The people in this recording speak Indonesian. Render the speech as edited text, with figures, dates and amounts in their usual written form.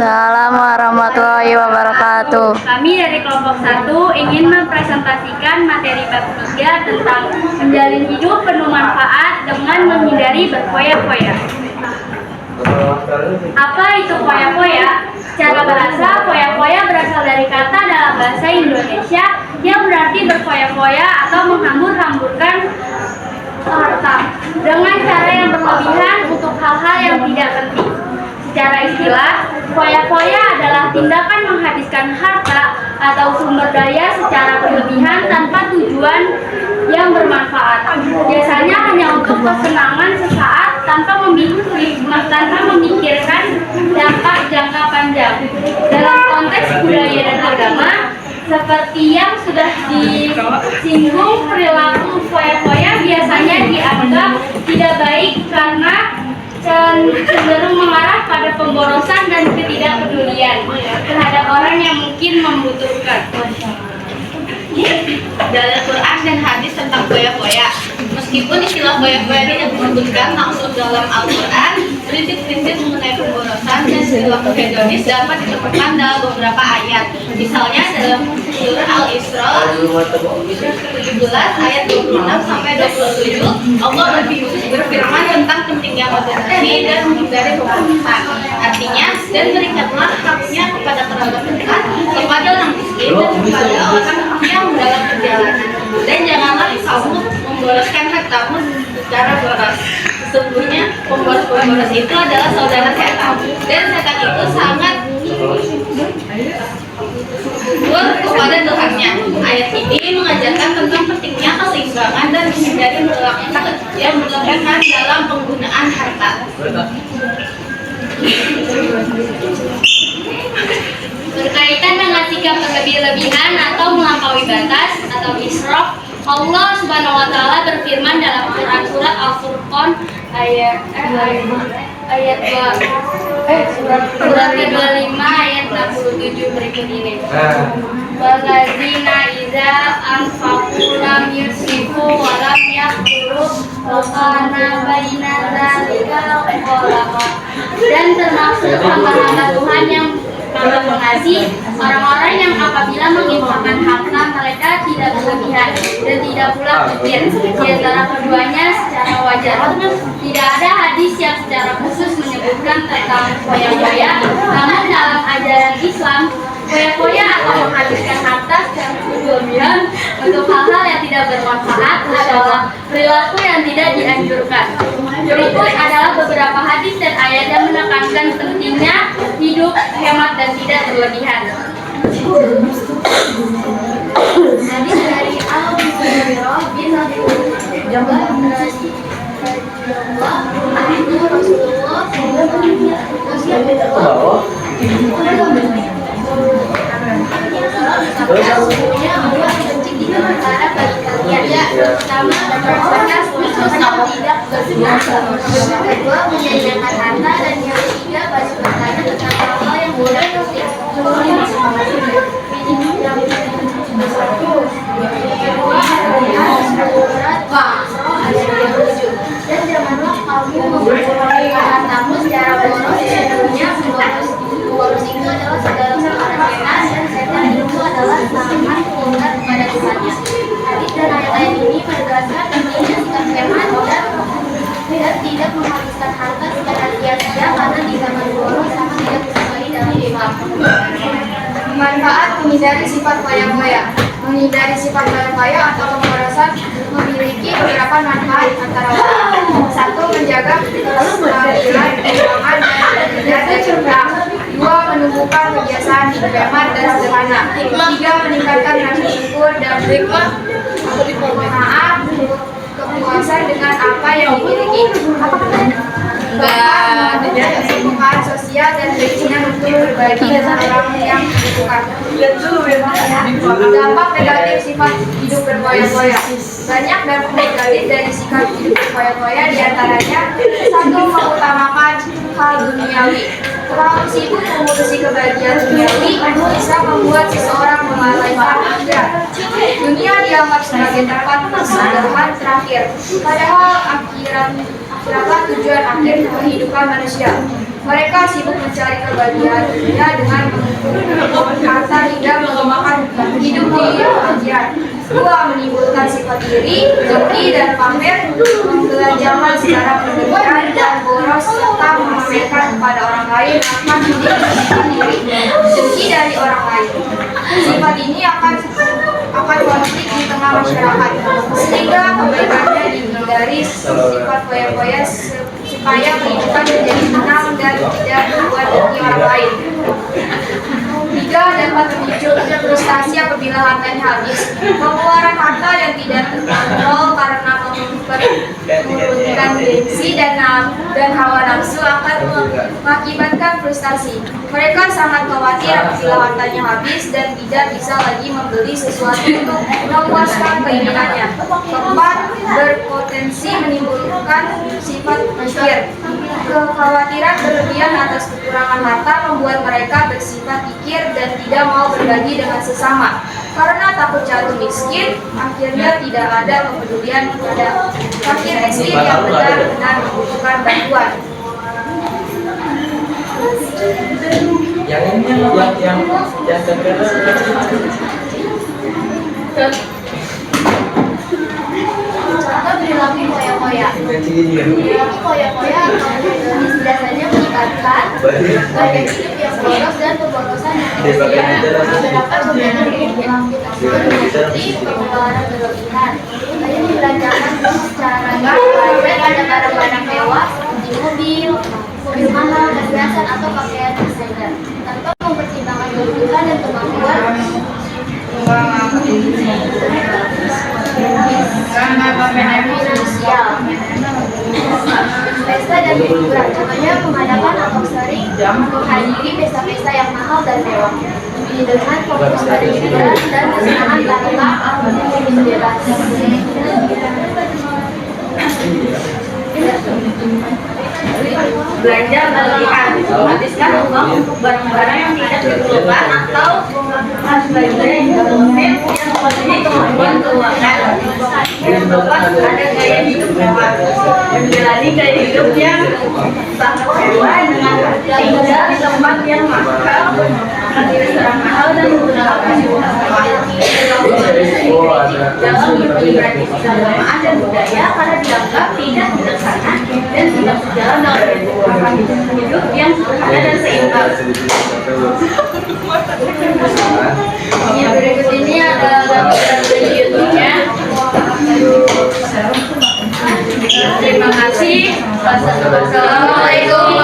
Waalaikumsalam warahmatullahi wabarakatuh. Kami dari kelompok 1 ingin mempresentasikan materi bab 3 tentang menjalin hidup penuh manfaat dengan menghindari berfoya-foya. Apa itu foya-foya? Secara bahasa, foya-foya berasal dari kata dalam bahasa Indonesia yang berarti berfoya-foya atau menghambur-hamburkan harta dengan cara yang berlebihan untuk hal-hal yang tidak penting. Secara istilah, foya-foya adalah tindakan menghabiskan harta atau sumber daya secara berlebihan tanpa tujuan yang bermanfaat. Biasanya hanya untuk kesenangan sesaat tanpa memikirkan dampak jangka panjang. Dalam konteks budaya dan agama, seperti yang sudah disinggung, perilaku foya-foya biasanya dianggap tidak baik karena cenderung mengarah pada pemborosan dan ketidakpedulian terhadap orang yang mungkin membutuhkan. Dalam Quran dan hadis tentang foya-foya, meskipun istilah foya-foya tidak disebutkan langsung dalam Al-Quran, prinsip-prinsip mengenai pemborosan dan perilaku hedonis dapat ditemukan dalam beberapa ayat. Misalnya dalam surah Al-Isra 17 ayat 26 sampai 27, Allah berfirman tentang pentingnya moderasi dan menghindari pemborosan. Artinya, dan berikanlah haknya kepada kerabat dekat, kepada orang miskin, dan kepada orang yang dalam perjalanan. Dan janganlah kamu memboroskan hartamu secara boros. Sesungguhnya pemboros itu adalah saudara setan, dan setan itu sangat subur kepada Tuhannya. Ayat ini mengajarkan tentang pentingnya keseimbangan dan menghindari perilaku yang berlebihan dalam penggunaan harta. Berkaitan dengan sikap berlebih-lebihan atau melampaui batas atau israf, Allah Subhanahu wa taala berfirman dalam Quran surat Al-Furqan ayat surat ke-25 ayat 67 berikut ini. Walladzina idza anfaqu lam yusrifu wa lam yaqtiru wa kana baina dzalika qawama. Dan termasuk hamba-hamba Tuhan yang maha pengasih, orang-orang yang apabila menginfakkan harta mereka tidak berlebihan dan tidak pula kikir. Di antara keduanya secara wajar. Tidak ada hadis yang secara khusus menyebutkan tentang foya-foya, namun dalam ajaran Islam, foya-foya atau menghabiskan harta secara berlebihan untuk hal-hal yang tidak bermanfaat adalah perilaku yang tidak dianjurkan. Berikut adalah beberapa hadis dan ayat yang menekankan pentingnya hidup hemat dan tidak berlebihan. Hadis dari Al-Hurairah bin Abi Hurairah itu Rasulullah pertama tidak kedua menyanyikan harta, dan yang ketiga banyak bertanya tentang hal-hal yang boleh dan janganlah kamu memperoleh hartamu secara boros. Sesungguhnya boros itu adalah segala perkara setan, dan setan itu adalah sangat murtad kepada Tuhannya. Hadis dan ayat-ayat ini menegaskan pentingnya sikap hemat dan tidak menghabiskan harta secara sia-sia karena di zaman boros sama tidak sesuai dalam Islam. Manfaat menghindari sifat foya-foya. Menghindari sifat foya-foya atau pemborosan memiliki beberapa manfaat, antara lain: 1. Menjaga kestabilan keuangan dan tidak tercurang. 2. Menumbuhkan kebiasaan hemat dan sederhana. 3. Meningkatkan rasa syukur dan maaf, kepuasan dengan apa yang dimiliki. 4. Kesukaan sosial dan keinginan untuk berbagi dengan orang yang membutuhkan. Dampak negatif sifat hidup berfoya-foya. Banyak dampak negatif dari sikap hidup berfoya-foya, diantaranya: 1. Mengutamakan hal duniawi. Terlalu sibuk mengurusi kebahagiaan duniawi bisa membuat seseorang melalaikan akhirat. Dunia dianggap sebagai tempat persinggahan terakhir, padahal akhirat tujuan akhir kehidupan manusia. Mereka sibuk mencari kebahagiaan dunia dengan mengumpulkan harta hingga mengembangkan hidup di kebahagiaan. 2. Menimbulkan sifat diri, dengki, dan pamer, membelanjakan secara berlebihan dan boros serta memamerkan kepada orang lain akan menjadi sifat diri, dengki dari orang lain. Sifat ini akan konflik di tengah masyarakat, sehingga kebaikannya dihindari sifat foya-foya supaya kehidupan menjadi tenang dan tidak membuat dengki orang lain. 3. Dapat memicu frustasi apabila hartanya habis. Pengeluaran harta yang tidak terkontrol karena menurunkan gengsi dan hawa nafsu akan mengakibatkan frustasi. Mereka sangat khawatir apabila hartanya habis dan tidak bisa lagi membeli sesuatu untuk memuaskan keinginannya. 4. Berpotensi menimbulkan sifat kikir. Kekhawatiran berlebihan atas kekurangan harta membuat mereka bersifat kikir dan tidak mau berbagi dengan sesama. Karena takut jatuh miskin, akhirnya tidak ada kepedulian kepada fakir miskin yang benar-benar membutuhkan bantuan. Yang ini yang kedua Contoh perilaku foya-foya. Perilaku foya-foya biasanya melibatkan gaya hidup yang boros dan pemborosan yang terdapat beberapa perilaku seperti pengeluaran berlebihan, gaya membelanjakan secara baik pada barang-barang mewah, mobil mahal, perhiasan atau pakaian desainer, tanpa mempertimbangkan kebutuhan dan kemampuan finansial. Pesta dan hiburan, contohnya mengadakan atau sering menghadiri pesta-pesta yang mahal dan mewah, dengan fokus pada hiburan dan kesenangan tanpa bebas. Belanja berlebihan, menghabiskan uang untuk barang-barang yang tidak diperlukan atau belanja yang konsumtif yang mempunyai kemampuan keuangan. Yang keempat, ada gaya hidup mewah, menjalani gaya hidup yang sangat mewah dengan tinggal di tempat yang mahal, makan di restoran mahal dan menggunakan baju mewah. Dalam mengikuti tradisi keagamaan dan budaya karena dianggap tidak bijaksana dan tidak sejalan dengan hidup yang sederhana dan seimbang. Yang berikut ini ada gambaran dari YouTube-nya. Terima kasih. Wassalamualaikum